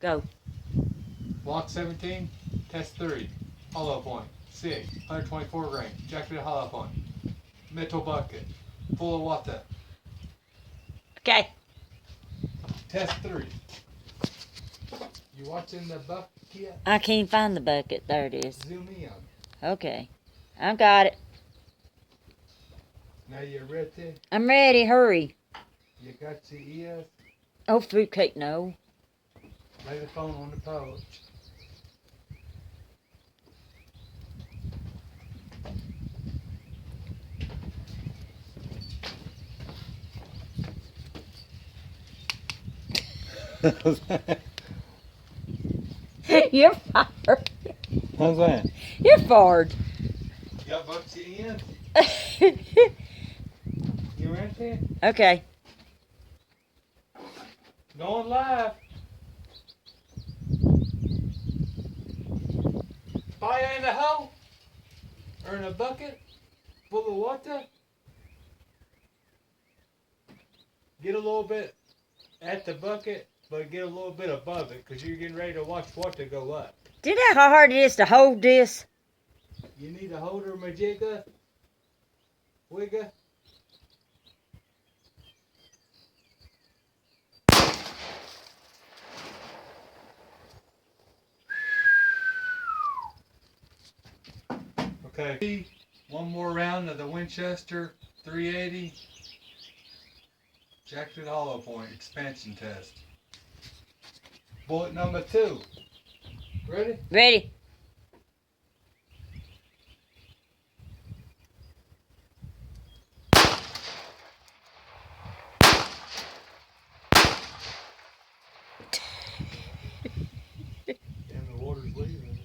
Go. Block 17, test 3. Hollow point. SIG, 124 grain. Jacketed hollow point. Metal bucket. Full of water. Okay. Test 3. You watching the bucket? I can't find the bucket. There it is. Zoom in. Okay. I've got it. Now you ready? I'm ready. Hurry. You got your ears? Oh, fruitcake, no. Lay the phone on the pouch. You're fired. How's that? You're fired. You got bucks in? You ready? Okay. Going live. Fire in the hole? Or in a bucket full of water? Get a little bit at the bucket, but get a little bit above it, because you're getting ready to watch water go up. Do you know how hard it is to hold this? You need a holder, majigga? Wigga? Okay, one more round of the Winchester 380 Jacketed hollow point expansion test. Bullet number 2. Ready? Ready. And the water's leaving.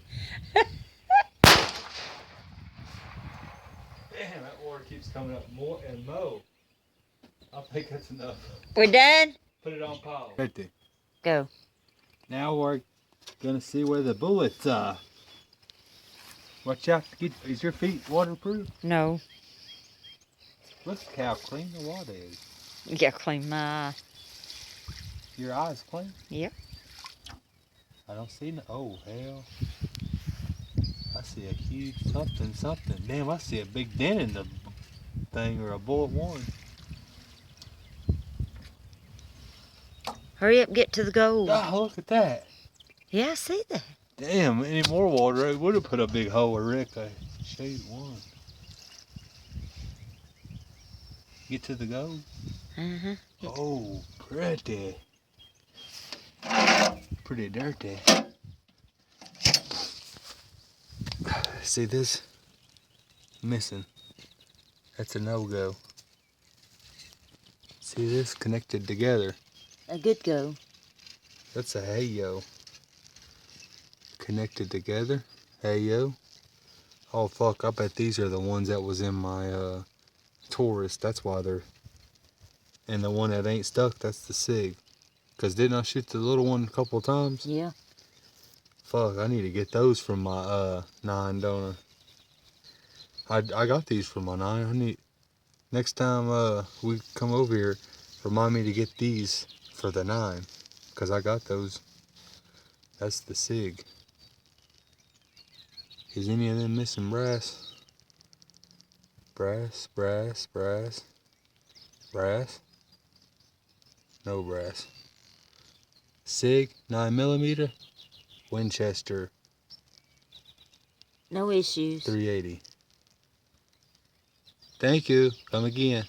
Damn, that water keeps coming up more and more. I think that's enough. We're done? Put it on pause. Right there. Go. Now we're gonna see where the bullets are. Watch out. Is your feet waterproof? No. Look how clean the water is. You gotta clean my eye. Your eyes clean? Yep. I don't see no. Oh, hell. I see a huge something. Damn, I see a big dent in the thing, or a bullet one. Hurry up, get to the goal. Oh, look at that. Yeah, I see that. Damn, any more water, it would have put a big hole where Rick shade one. Get to the goal. Uh-huh. Oh, pretty. Pretty dirty. See this? Missing. That's a no-go. See this? Connected together. A good go. That's a hey-yo. Connected together. Hey-yo. Oh, fuck. I bet these are the ones that was in my Taurus. That's why they're... And the one that ain't stuck, that's the SIG. Because didn't I shoot the little one a couple of times? Yeah. Fuck, I need to get those from my 9, don't I? I got these from my 9. I need... Next time we come over here, remind me to get these for the 9. Because I got those. That's the SIG. Is any of them missing brass? Brass, brass, brass. Brass? No brass. SIG, 9mm. Winchester. No issues. 380. Thank you. Come again.